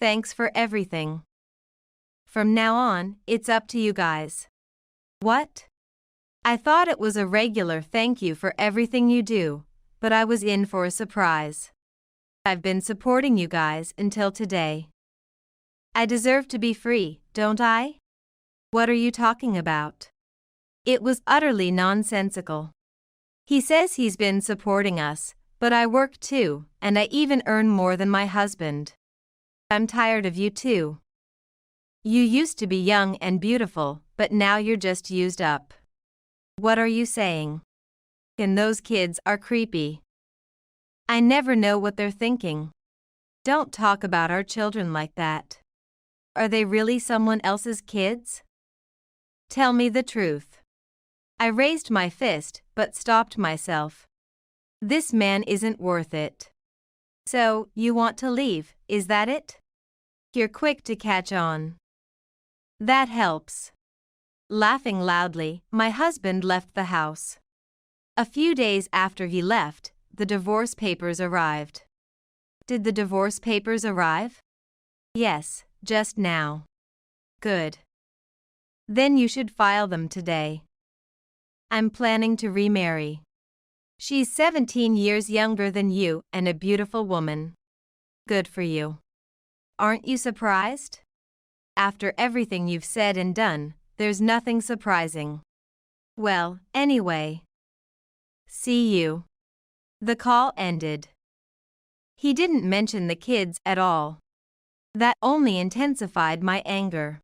Thanks for everything. From now on, it's up to you guys. What? I thought it was a regular thank you for everything you do, but I was in for a surprise. I've been supporting you guys until today. I deserve to be free, don't I? What are you talking about? It was utterly nonsensical. He says he's been supporting us, but I work too, and I even earn more than my husband. I'm tired of you too. You used to be young and beautiful, but now you're just used up. What are you saying? And those kids are creepy. I never know what they're thinking. Don't talk about our children like that. Are they really someone else's kids? Tell me the truth. I raised my fist, but stopped myself. This man isn't worth it. So, you want to leave, is that it? You're quick to catch on. That helps. Laughing loudly, my husband left the house. A few days after he left, the divorce papers arrived. Did the divorce papers arrive? Yes, just now. Good. Then you should file them today. I'm planning to remarry. She's 17 years younger than you and a beautiful woman. Good for you. Aren't you surprised? After everything you've said and done, there's nothing surprising. Well, anyway. See you. The call ended. He didn't mention the kids at all. That only intensified my anger.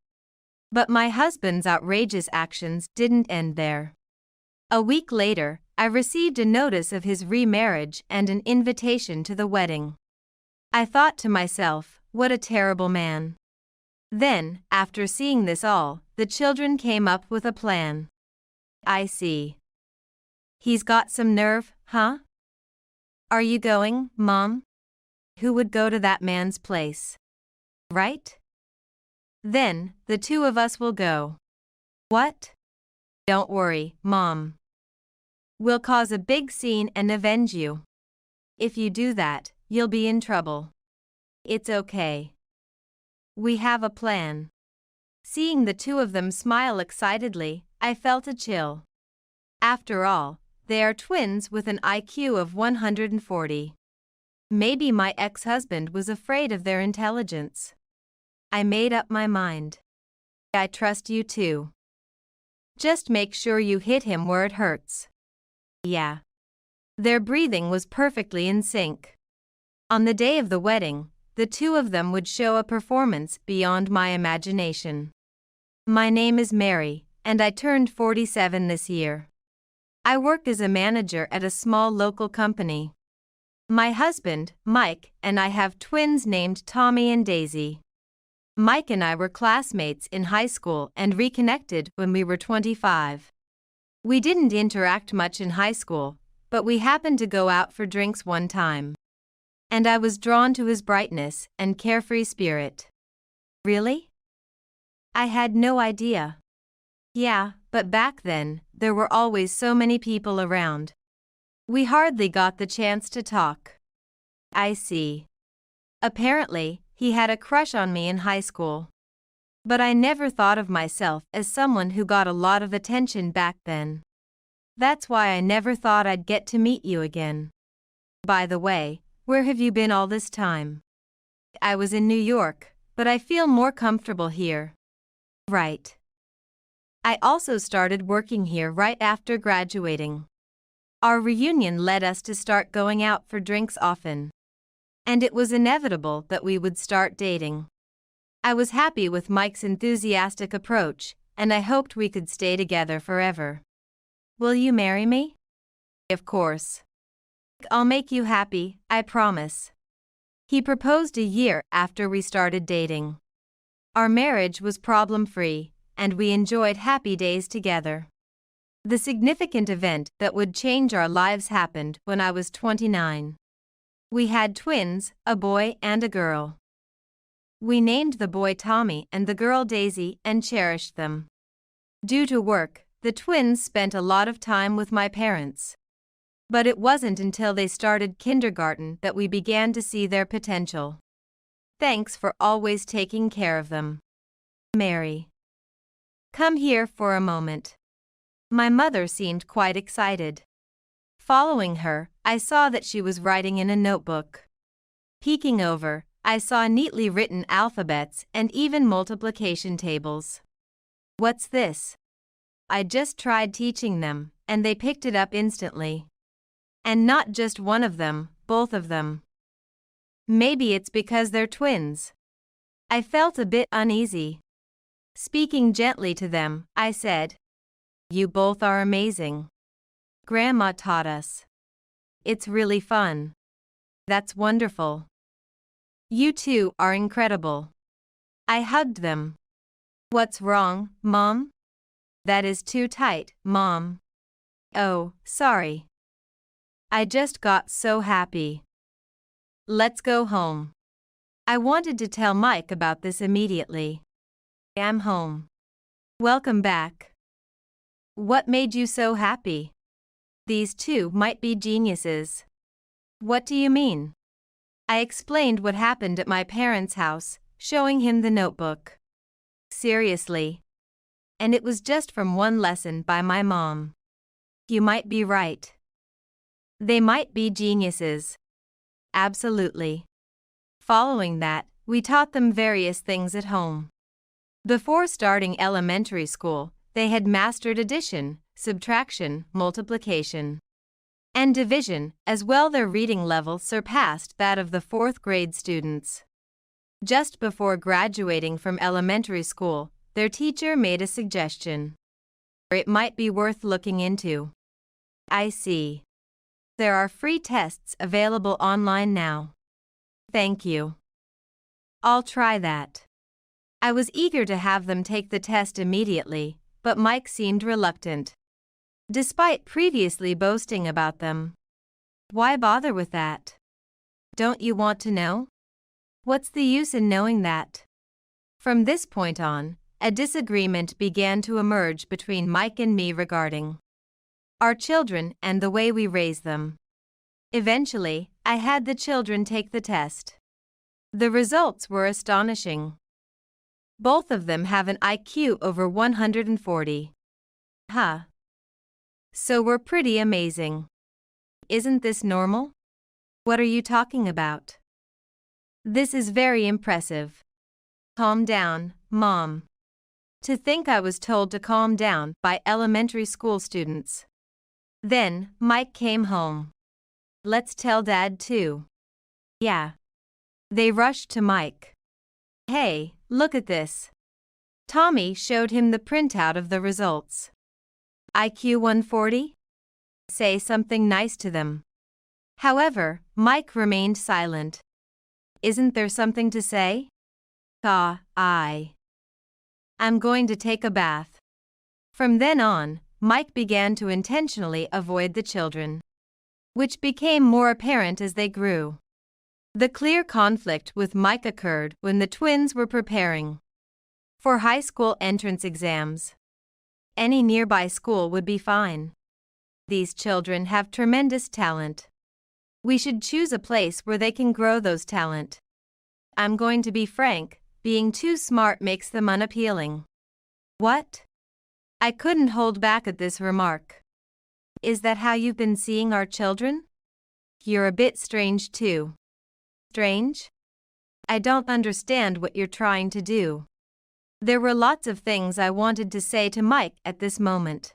But my husband's outrageous actions didn't end there. A week later, I received a notice of his remarriage and an invitation to the wedding. I thought to myself, what a terrible man. Then, after seeing this all, the children came up with a plan. I see. He's got some nerve, huh? Are you going, Mom? Who would go to that man's place? Right? Then, the two of us will go. What? Don't worry, Mom. We'll cause a big scene and avenge you. If you do that, you'll be in trouble. It's okay. We have a plan. Seeing the two of them smile excitedly, I felt a chill. After all, they are twins with an IQ of 140. Maybe my ex-husband was afraid of their intelligence. I made up my mind. I trust you too. Just make sure you hit him where it hurts. Yeah. Their breathing was perfectly in sync. On the day of the wedding, the two of them would show a performance beyond my imagination. My name is Mary, and I turned 47 this year. I work as a manager at a small local company. My husband, Mike, and I have twins named Tommy and Daisy. Mike and I were classmates in high school and reconnected when we were 25. We didn't interact much in high school, but we happened to go out for drinks one time. And I was drawn to his brightness and carefree spirit. Really? I had no idea. Yeah, but back then, there were always so many people around. We hardly got the chance to talk. I see. Apparently, he had a crush on me in high school. But I never thought of myself as someone who got a lot of attention back then. That's why I never thought I'd get to meet you again. By the way, where have you been all this time? I was in New York, but I feel more comfortable here. Right. I also started working here right after graduating. Our reunion led us to start going out for drinks often. And it was inevitable that we would start dating. I was happy with Mike's enthusiastic approach, and I hoped we could stay together forever. Will you marry me? Of course. I'll make you happy, I promise. He proposed a year after we started dating. Our marriage was problem-free, and we enjoyed happy days together. The significant event that would change our lives happened when I was 29. We had twins, a boy and a girl. We named the boy Tommy and the girl Daisy and cherished them. Due to work, the twins spent a lot of time with my parents. But it wasn't until they started kindergarten that we began to see their potential. Thanks for always taking care of them. Mary. Come here for a moment. My mother seemed quite excited. Following her, I saw that she was writing in a notebook. Peeking over, I saw neatly written alphabets and even multiplication tables. What's this? I just tried teaching them, and they picked it up instantly. And not just one of them, both of them. Maybe it's because they're twins. I felt a bit uneasy. Speaking gently to them, I said, "You both are amazing. Grandma taught us. It's really fun. That's wonderful. You two are incredible." I hugged them. "What's wrong, Mom?" "That is too tight, Mom." "Oh, sorry. I just got so happy." "Let's go home." I wanted to tell Mike about this immediately. "I'm home." "Welcome back. What made you so happy?" "These two might be geniuses." "What do you mean?" I explained what happened at my parents' house, showing him the notebook. "Seriously? And it was just from one lesson by my mom." "You might be right. They might be geniuses." "Absolutely." Following that, we taught them various things at home. Before starting elementary school, they had mastered addition, subtraction, multiplication, and division, as well. Their reading level surpassed that of the fourth grade students. Just before graduating from elementary school, their teacher made a suggestion. It might be worth looking into. "I see. There are free tests available online now." "Thank you. I'll try that." I was eager to have them take the test immediately, but Mike seemed reluctant, despite previously boasting about them. "Why bother with that? Don't you want to know? What's the use in knowing that?" From this point on, a disagreement began to emerge between Mike and me regarding our children and the way we raise them. Eventually, I had the children take the test. The results were astonishing. Both of them have an IQ over 140. Huh. So we're pretty amazing. Isn't this normal? What are you talking about? This is very impressive. Calm down, Mom. To think I was told to calm down by elementary school students. Then, Mike came home. "Let's tell Dad too." "Yeah." They rushed to Mike. "Hey, look at this." Tommy showed him the printout of the results. IQ 140? Say something nice to them. However, Mike remained silent. "Isn't there something to say?" I'm going to take a bath." From then on, Mike began to intentionally avoid the children, which became more apparent as they grew. The clear conflict with Mike occurred when the twins were preparing for high school entrance exams. Any nearby school would be fine. These children have tremendous talent. We should choose a place where they can grow those talent. I'm going to be frank, being too smart makes them unappealing. What? I couldn't hold back at this remark. Is that how you've been seeing our children? You're a bit strange too. Strange? I don't understand what you're trying to do. There were lots of things I wanted to say to Mike at this moment.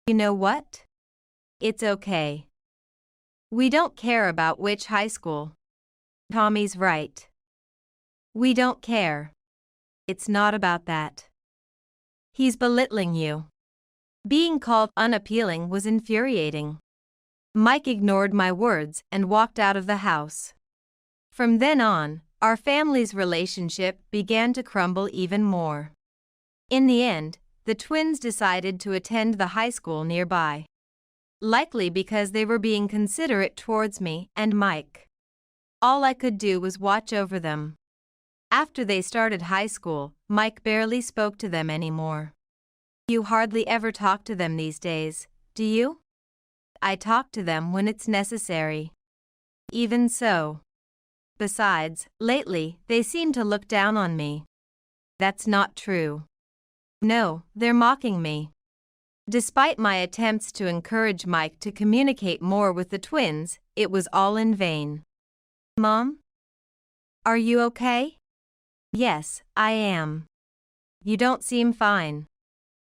You know what? It's okay. We don't care about which high school. Tommy's right. We don't care. It's not about that. He's belittling you. Being called unappealing was infuriating. Mike ignored my words and walked out of the house. From then on, our family's relationship began to crumble even more. In the end, the twins decided to attend the high school nearby. Likely because they were being considerate towards me and Mike. All I could do was watch over them. After they started high school, Mike barely spoke to them anymore. You hardly ever talk to them these days, do you? I talk to them when it's necessary. Even so. Besides, lately, they seem to look down on me. That's not true. No, they're mocking me. Despite my attempts to encourage Mike to communicate more with the twins, it was all in vain. Mom? Are you okay? Yes, I am. You don't seem fine.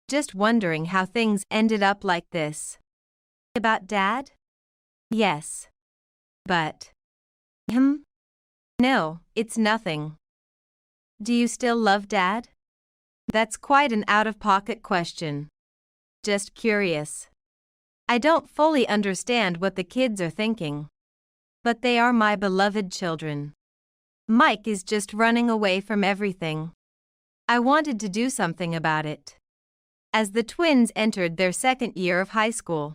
Just wondering how things ended up like this. About Dad? Yes. But. No, it's nothing. Do you still love Dad? That's quite an out-of-pocket question. Just curious. I don't fully understand what the kids are thinking. But they are my beloved children. Mike is just running away from everything. I wanted to do something about it. As the twins entered their second year of high school,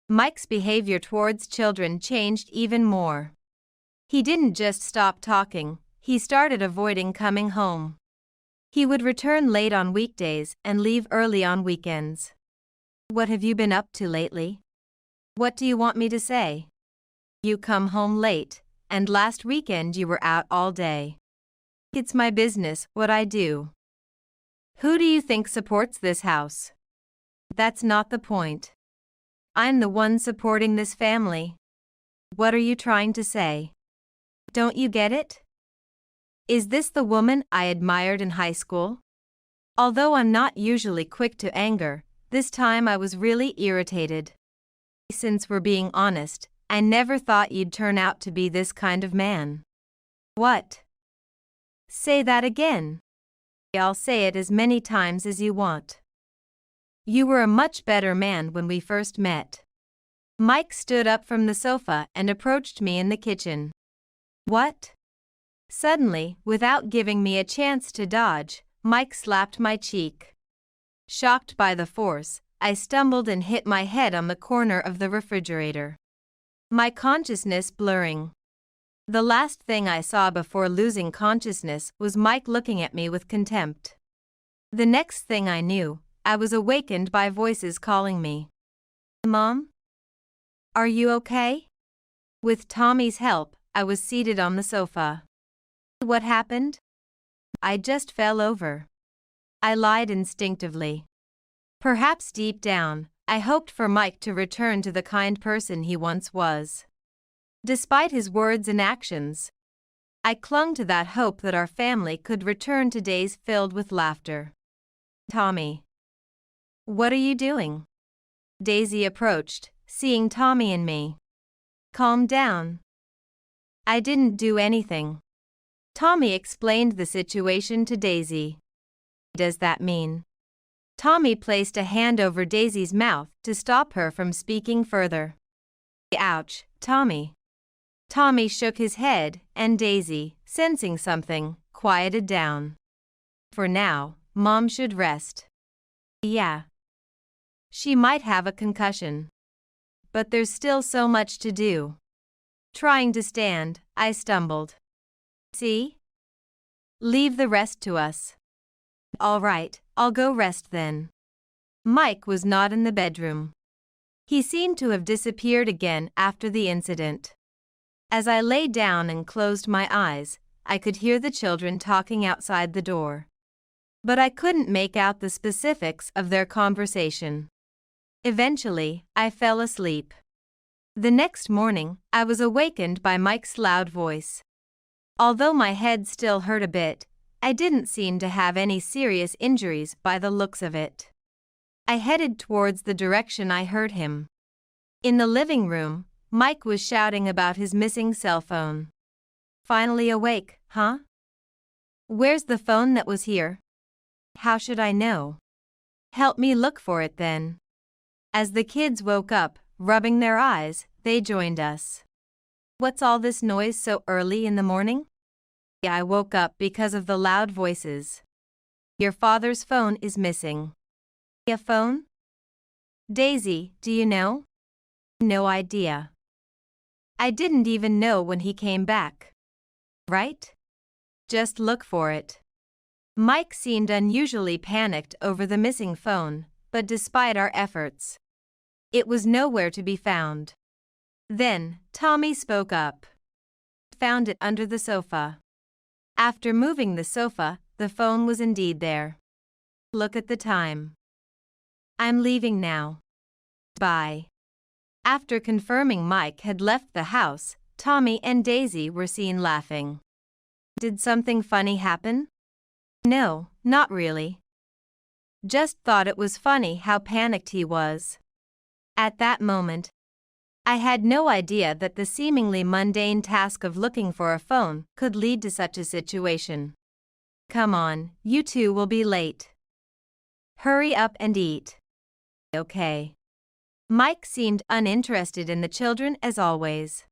Mike's behavior towards children changed even more. He didn't just stop talking, he started avoiding coming home. He would return late on weekdays and leave early on weekends. What have you been up to lately? What do you want me to say? You come home late, and last weekend you were out all day. It's my business, what I do. Who do you think supports this house? That's not the point. I'm the one supporting this family. What are you trying to say? Don't you get it? Is this the woman I admired in high school? Although I'm not usually quick to anger, this time I was really irritated. Since we're being honest, I never thought you'd turn out to be this kind of man. What? Say that again. I'll say it as many times as you want. You were a much better man when we first met. Mike stood up from the sofa and approached me in the kitchen. What? Suddenly, without giving me a chance to dodge, Mike slapped my cheek. Shocked by the force, I stumbled and hit my head on the corner of the refrigerator. My consciousness blurring. The last thing I saw before losing consciousness was Mike looking at me with contempt. The next thing I knew, I was awakened by voices calling me. Mom? Are you okay? With Tommy's help, I was seated on the sofa. What happened? I just fell over. I lied instinctively. Perhaps deep down, I hoped for Mike to return to the kind person he once was. Despite his words and actions, I clung to that hope that our family could return to days filled with laughter. Tommy. What are you doing? Daisy approached, seeing Tommy and me. Calm down. I didn't do anything. Tommy explained the situation to Daisy. Does that mean? Tommy placed a hand over Daisy's mouth to stop her from speaking further. Ouch, Tommy. Tommy shook his head, and Daisy, sensing something, quieted down. For now, Mom should rest. Yeah. She might have a concussion. But there's still so much to do. Trying to stand, I stumbled. See? Leave the rest to us. All right, I'll go rest then. Mike was not in the bedroom. He seemed to have disappeared again after the incident. As I lay down and closed my eyes, I could hear the children talking outside the door. But I couldn't make out the specifics of their conversation. Eventually, I fell asleep. The next morning, I was awakened by Mike's loud voice. Although my head still hurt a bit, I didn't seem to have any serious injuries by the looks of it. I headed towards the direction I heard him. In the living room, Mike was shouting about his missing cell phone. Finally awake, huh? Where's the phone that was here? How should I know? Help me look for it then. As the kids woke up, rubbing their eyes, they joined us. What's all this noise so early in the morning? I woke up because of the loud voices. Your father's phone is missing. A phone? Daisy, do you know? No idea. I didn't even know when he came back. Right? Just look for it. Mike seemed unusually panicked over the missing phone, but despite our efforts, it was nowhere to be found. Then, Tommy spoke up. found it under the sofa. After moving the sofa, the phone was indeed there. Look at the time. I'm leaving now. Bye. After confirming Mike had left the house, Tommy and Daisy were seen laughing. Did something funny happen? No, not really. Just thought it was funny how panicked he was. At that moment, I had no idea that the seemingly mundane task of looking for a phone could lead to such a situation. Come on, you two will be late. Hurry up and eat. Okay. Mike seemed uninterested in the children as always.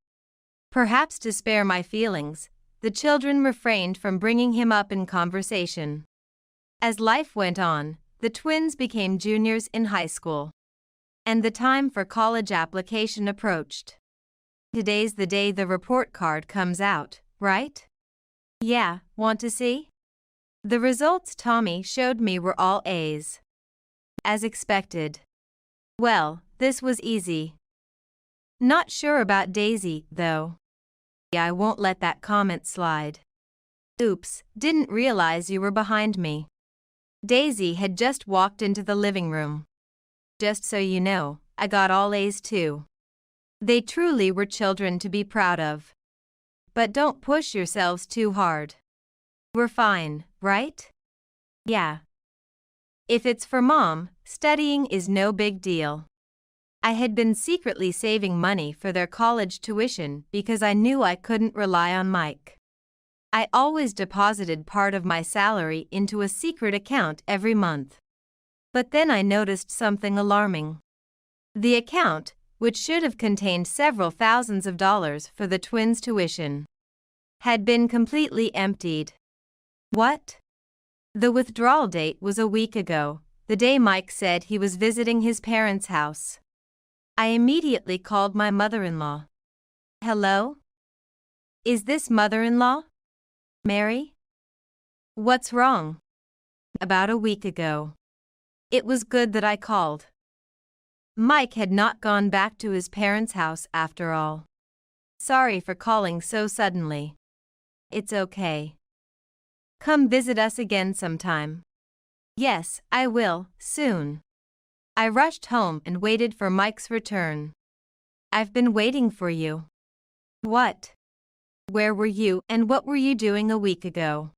Perhaps to spare my feelings, the children refrained from bringing him up in conversation. As life went on, the twins became juniors in high school. And the time for college application approached. Today's the day the report card comes out, right? Yeah, want to see? The results Tommy showed me were all A's. As expected. Well, this was easy. Not sure about Daisy, though. I won't let that comment slide. Oops, didn't realize you were behind me. Daisy had just walked into the living room. Just so you know, I got all A's too. They truly were children to be proud of. But don't push yourselves too hard. We're fine, right? Yeah. If it's for Mom, studying is no big deal. I had been secretly saving money for their college tuition because I knew I couldn't rely on Mike. I always deposited part of my salary into a secret account every month. But then I noticed something alarming. The account, which should have contained several thousands of dollars for the twins' tuition, had been completely emptied. What? The withdrawal date was a week ago, the day Mike said he was visiting his parents' house. I immediately called my mother-in-law. Hello? Is this mother-in-law? Mary? What's wrong? About a week ago. It was good that I called. Mike had not gone back to his parents' house after all. Sorry for calling so suddenly. It's okay. Come visit us again sometime. Yes, I will, soon. I rushed home and waited for Mike's return. I've been waiting for you. What? Where were you and what were you doing a week ago?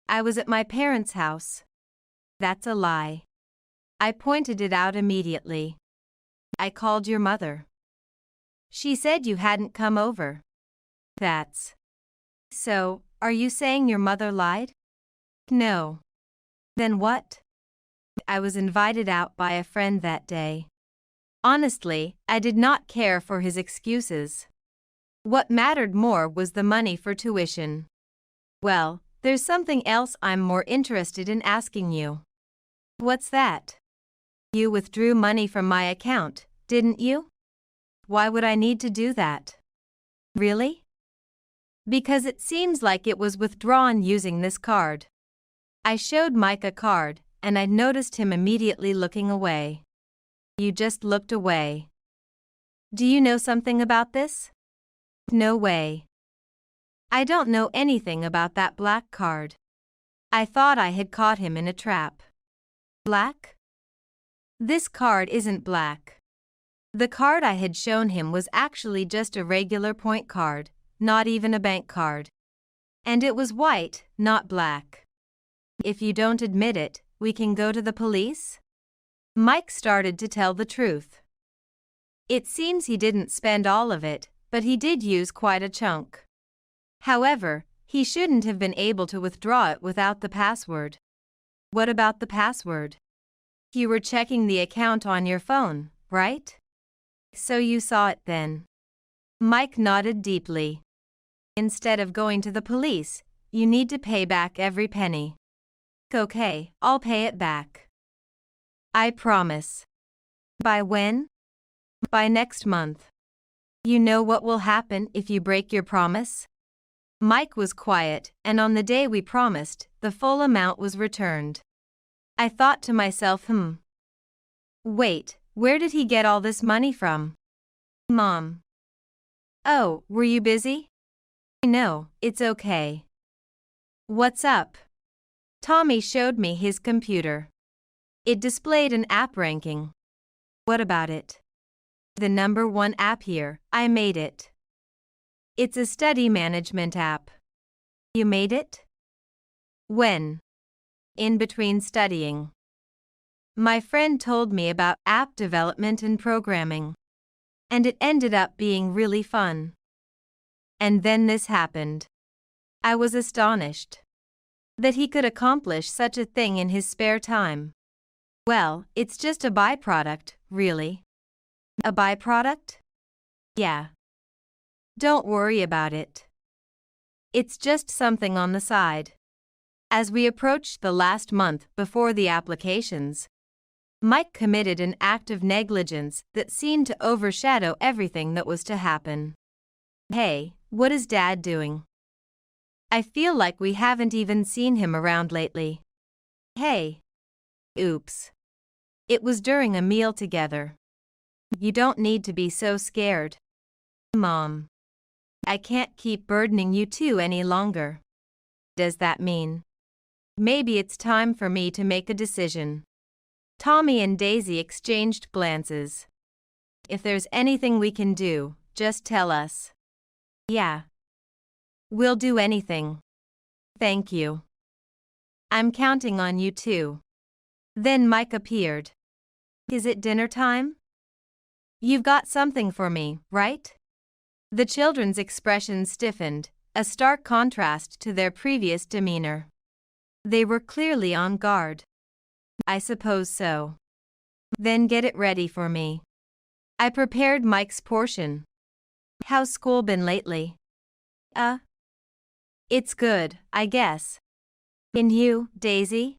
I was at my parents' house. That's a lie. I pointed it out immediately. I called your mother. She said you hadn't come over. That's. So, are you saying your mother lied? No. Then what? I was invited out by a friend that day. Honestly, I did not care for his excuses. What mattered more was the money for tuition. Well, there's something else I'm more interested in asking you. What's that? You withdrew money from my account, didn't you? Why would I need to do that? Really? Because it seems like it was withdrawn using this card. I showed Mike a card, and I noticed him immediately looking away. You just looked away. Do you know something about this? No way. I don't know anything about that black card. I thought I had caught him in a trap. Black? This card isn't black. The card I had shown him was actually just a regular point card, not even a bank card. And it was white, not black. If you don't admit it, we can go to the police? Mike started to tell the truth. It seems he didn't spend all of it, but he did use quite a chunk. However, he shouldn't have been able to withdraw it without the password. What about the password? You were checking the account on your phone, right? So you saw it then. Mike nodded deeply. Instead of going to the police, you need to pay back every penny. Okay, I'll pay it back. I promise. By when? By next month. You know what will happen if you break your promise? Mike was quiet, and on the day we promised, the full amount was returned. I thought to myself, wait, where did he get all this money from? Mom. Oh, were you busy? No, it's okay. What's up? Tommy showed me his computer. It displayed an app ranking. What about it? The #1 app here, I made it. It's a study management app. You made it? When? In between studying. My friend told me about app development and programming. And it ended up being really fun. And then this happened. I was astonished that he could accomplish such a thing in his spare time. Well, it's just a byproduct, really. A byproduct? Yeah. Don't worry about it. It's just something on the side. As we approached the last month before the applications, Mike committed an act of negligence that seemed to overshadow everything that was to happen. Hey, what is Dad doing? I feel like we haven't even seen him around lately. Hey. Oops. It was during a meal together. You don't need to be so scared. Mom. I can't keep burdening you two any longer. Does that mean? Maybe it's time for me to make a decision. Tommy and Daisy exchanged glances. If there's anything we can do, just tell us. Yeah. We'll do anything. Thank you. I'm counting on you too. Then Mike appeared. Is it dinner time? You've got something for me, right? The children's expressions stiffened, a stark contrast to their previous demeanor. They were clearly on guard. I suppose so. Then get it ready for me. I prepared Mike's portion. How's school been lately? It's good, I guess. And you, Daisy?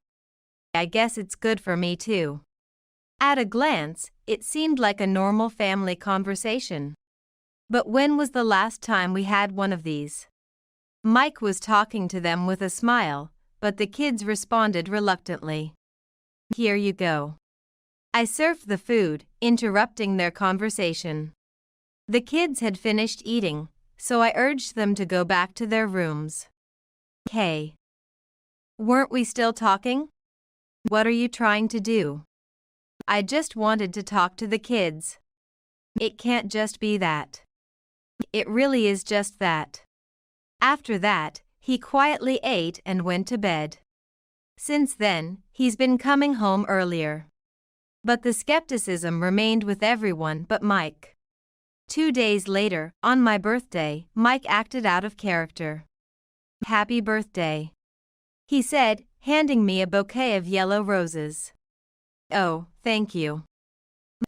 I guess it's good for me too. At a glance, it seemed like a normal family conversation. But when was the last time we had one of these? Mike was talking to them with a smile, but the kids responded reluctantly. Here you go. I served the food, interrupting their conversation. The kids had finished eating, so I urged them to go back to their rooms. Hey. Weren't we still talking? What are you trying to do? I just wanted to talk to the kids. It can't just be that. It really is just that. After that, he quietly ate and went to bed. Since then, he's been coming home earlier. But the skepticism remained with everyone but Mike. 2 days later, on my birthday, Mike acted out of character. Happy birthday, he said, handing me a bouquet of yellow roses. Oh, thank you.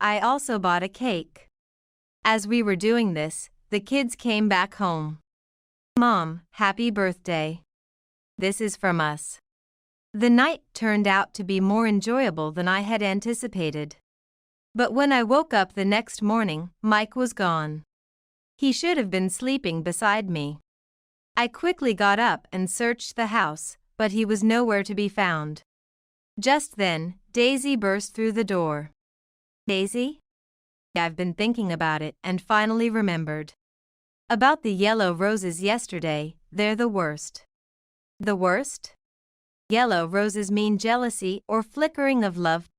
I also bought a cake. As we were doing this, the kids came back home. Mom, happy birthday. This is from us. The night turned out to be more enjoyable than I had anticipated. But when I woke up the next morning, Mike was gone. He should have been sleeping beside me. I quickly got up and searched the house, but he was nowhere to be found. Just then, Daisy burst through the door. Daisy? I've been thinking about it and finally remembered. About the yellow roses yesterday, they're the worst. The worst? Yellow roses mean jealousy or flickering of love.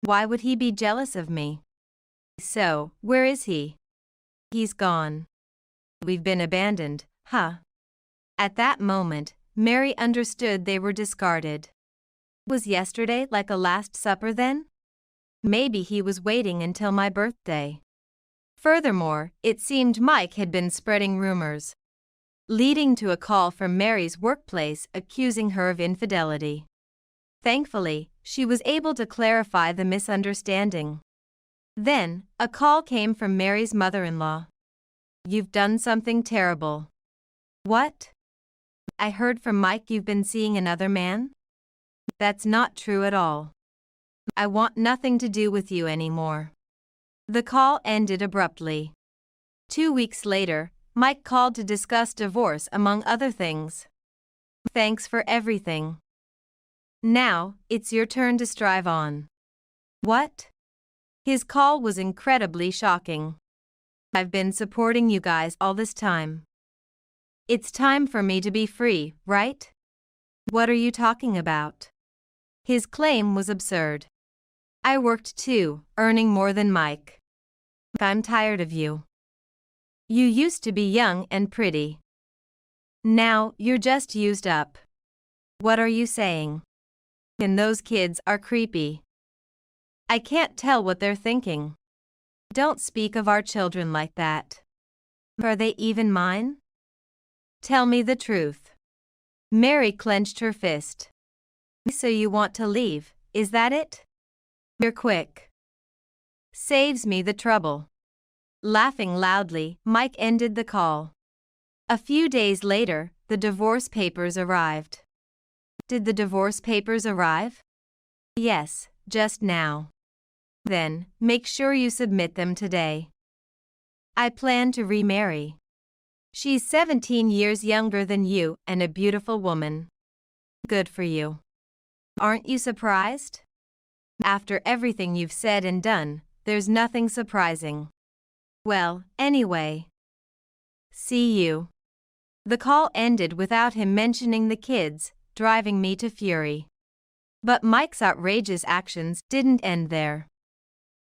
Why would he be jealous of me? So, where is he? He's gone. We've been abandoned, huh? At that moment, Mary understood they were discarded. Was yesterday like a last supper then? Maybe he was waiting until my birthday. Furthermore, it seemed Mike had been spreading rumors, leading to a call from Mary's workplace accusing her of infidelity. Thankfully, she was able to clarify the misunderstanding. Then, a call came from Mary's mother-in-law. You've done something terrible. What? I heard from Mike you've been seeing another man? That's not true at all. I want nothing to do with you anymore. The call ended abruptly. 2 weeks later, Mike called to discuss divorce among other things. Thanks for everything. Now, it's your turn to strive on. What? His call was incredibly shocking. I've been supporting you guys all this time. It's time for me to be free, right? What are you talking about? His claim was absurd. I worked too, earning more than Mike. I'm tired of you. You used to be young and pretty. Now, you're just used up. What are you saying? And those kids are creepy. I can't tell what they're thinking. Don't speak of our children like that. Are they even mine? Tell me the truth. Mary clenched her fist. So you want to leave, is that it? You're quick. Saves me the trouble. Laughing loudly, Mike ended the call. A few days later, the divorce papers arrived. Did the divorce papers arrive? Yes, just now. Then, make sure you submit them today. I plan to remarry. She's 17 years younger than you and a beautiful woman. Good for you. Aren't you surprised? After everything you've said and done, there's nothing surprising. Well, anyway. See you. The call ended without him mentioning the kids, driving me to fury. But Mike's outrageous actions didn't end there.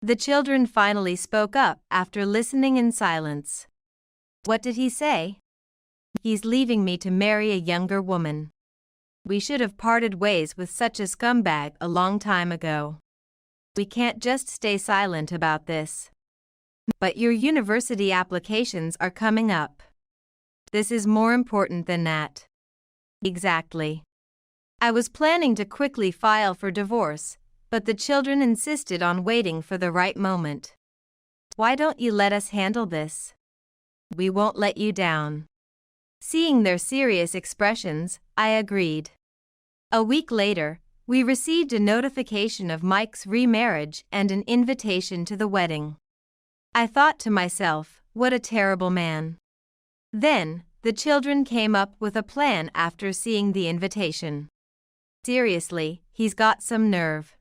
The children finally spoke up after listening in silence. What did he say? He's leaving me to marry a younger woman. We should have parted ways with such a scumbag a long time ago. We can't just stay silent about this. But your university applications are coming up. This is more important than that. Exactly. I was planning to quickly file for divorce, but the children insisted on waiting for the right moment. Why don't you let us handle this? We won't let you down. Seeing their serious expressions, I agreed. A week later, we received a notification of Mike's remarriage and an invitation to the wedding. I thought to myself, what a terrible man. Then, the children came up with a plan after seeing the invitation. Seriously, he's got some nerve.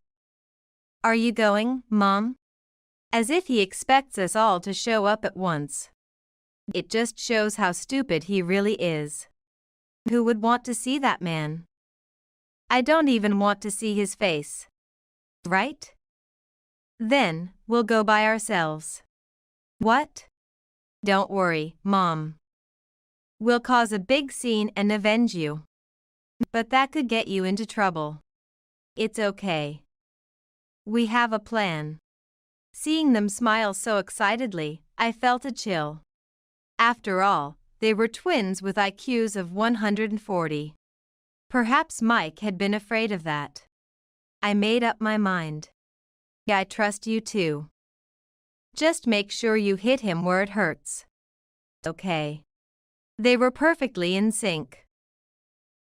Are you going, Mom? As if he expects us all to show up at once. It just shows how stupid he really is. Who would want to see that man? I don't even want to see his face. Right? Then, we'll go by ourselves. What? Don't worry, Mom. We'll cause a big scene and avenge you. But that could get you into trouble. It's okay. We have a plan. Seeing them smile so excitedly, I felt a chill. After all, they were twins with IQs of 140. Perhaps Mike had been afraid of that. I made up my mind. I trust you too. Just make sure you hit him where it hurts. Okay. They were perfectly in sync.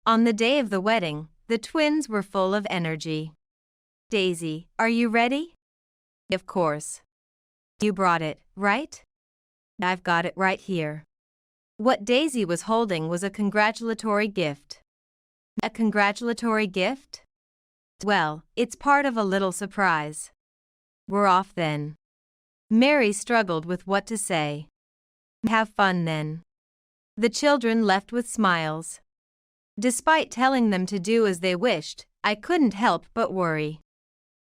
On the day of the wedding, the twins were full of energy. Daisy, are you ready? Of course. You brought it, right? I've got it right here. What Daisy was holding was a congratulatory gift. A congratulatory gift? Well, it's part of a little surprise. We're off then. Mary struggled with what to say. Have fun then. The children left with smiles. Despite telling them to do as they wished, I couldn't help but worry.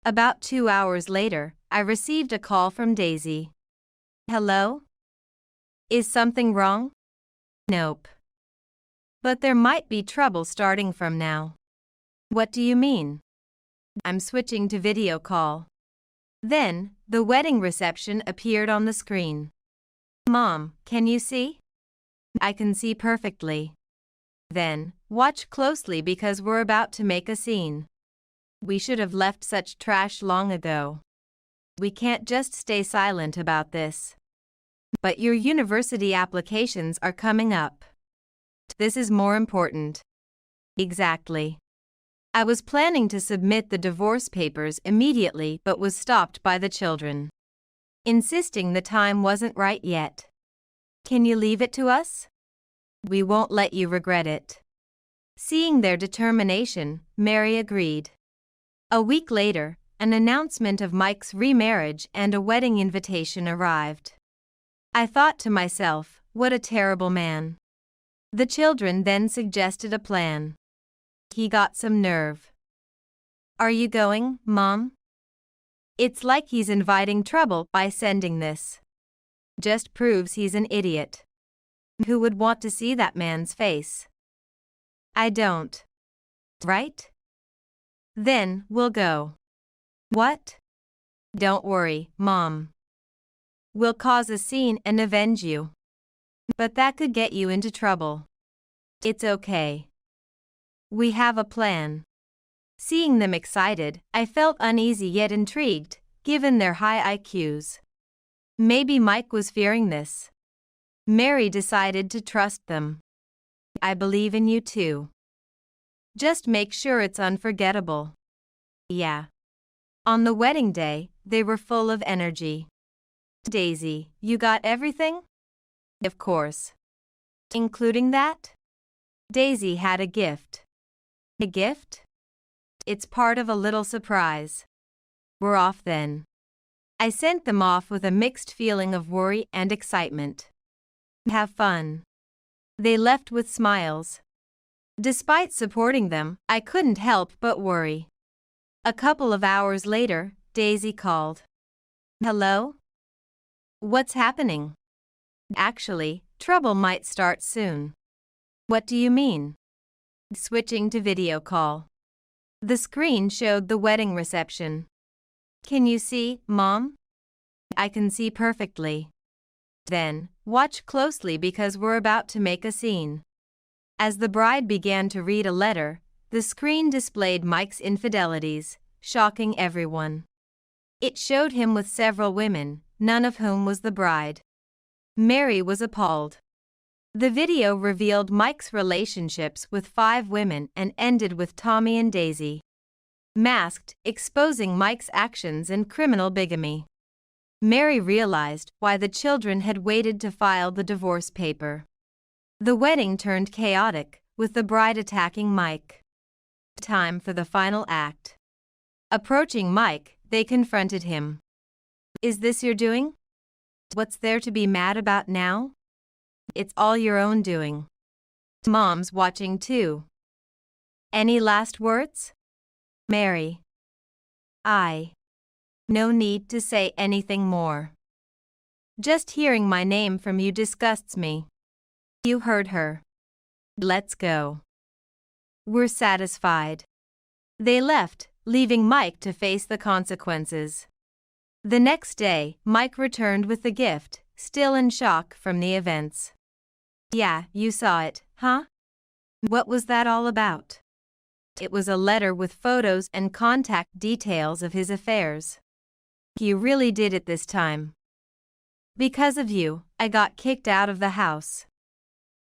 About 2 hours later, I received a call from Daisy. Hello? Is something wrong? Nope. But there might be trouble starting from now. What do you mean? I'm switching to video call. Then, the wedding reception appeared on the screen. Mom, can you see? I can see perfectly. Then, watch closely because we're about to make a scene. We should have left such trash long ago. We can't just stay silent about this. But your university applications are coming up. This is more important. Exactly. I was planning to submit the divorce papers immediately but was stopped by the children, insisting the time wasn't right yet. Can you leave it to us? We won't let you regret it. Seeing their determination, Mary agreed. A week later, an announcement of Mike's remarriage and a wedding invitation arrived. I thought to myself, what a terrible man. The children then suggested a plan. He got some nerve. Are you going, Mom? It's like he's inviting trouble by sending this. Just proves he's an idiot. Who would want to see that man's face? I don't. Right? Then we'll go. What? Don't worry, Mom. We'll cause a scene and avenge you. But that could get you into trouble. It's okay. We have a plan. Seeing them excited, I felt uneasy yet intrigued, given their high IQs. Maybe Mike was fearing this. Mary decided to trust them. I believe in you too. Just make sure it's unforgettable. Yeah. On the wedding day, they were full of energy. Daisy, you got everything? Of course. Including that? Daisy had a gift. A gift? It's part of a little surprise. We're off then. I sent them off with a mixed feeling of worry and excitement. Have fun. They left with smiles. Despite supporting them, I couldn't help but worry. A couple of hours later, Daisy called. Hello? What's happening? Actually, trouble might start soon. What do you mean? Switching to video call. The screen showed the wedding reception. Can you see, Mom? I can see perfectly. Then, watch closely because we're about to make a scene. As the bride began to read a letter, the screen displayed Mike's infidelities, shocking everyone. It showed him with several women, none of whom was the bride. Mary was appalled. The video revealed Mike's relationships with 5 women and ended with Tommy and Daisy. Masked, exposing Mike's actions and criminal bigamy. Mary realized why the children had waited to file the divorce paper. The wedding turned chaotic, with the bride attacking Mike. Time for the final act. Approaching Mike, they confronted him. Is this your doing? What's there to be mad about now? It's all your own doing. Mom's watching too. Any last words? Mary. No need to say anything more. Just hearing my name from you disgusts me. You heard her. Let's go. We're satisfied. They left, leaving Mike to face the consequences. The next day, Mike returned with the gift, still in shock from the events. Yeah, you saw it, huh? What was that all about? It was a letter with photos and contact details of his affairs. You really did it this time. Because of you, I got kicked out of the house.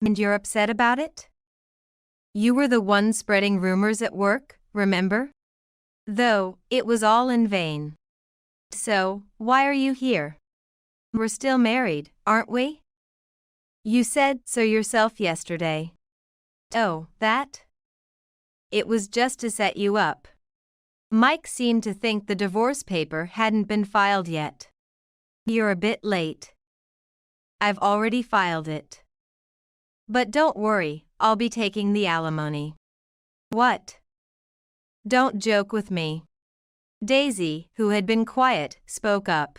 And you're upset about it? You were the one spreading rumors at work, remember? Though, it was all in vain. So, why are you here? We're still married, aren't we? You said so yourself yesterday. Oh, that? It was just to set you up. Mike seemed to think the divorce paper hadn't been filed yet. You're a bit late. I've already filed it. But don't worry, I'll be taking the alimony. What? Don't joke with me. Daisy, who had been quiet, spoke up.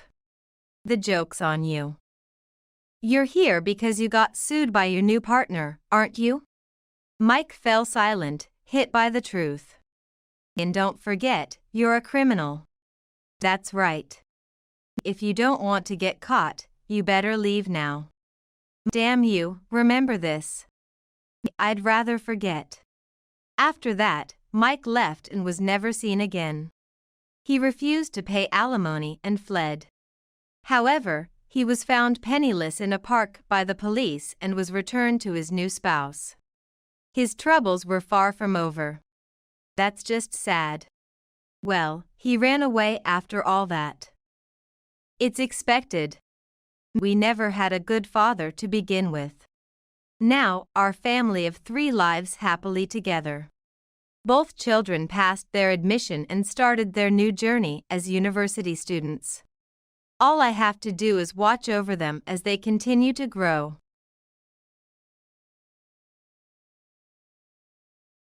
The joke's on you. You're here because you got sued by your new partner, aren't you? Mike fell silent, hit by the truth. And don't forget, you're a criminal. That's right. If you don't want to get caught, you better leave now. Damn you, remember this. I'd rather forget. After that, Mike left and was never seen again. He refused to pay alimony and fled. However, he was found penniless in a park by the police and was returned to his new spouse. His troubles were far from over. That's just sad. Well, he ran away after all that. It's expected. We never had a good father to begin with. Now, our family of 3 lives happily together. Both children passed their admission and started their new journey as university students. All I have to do is watch over them as they continue to grow.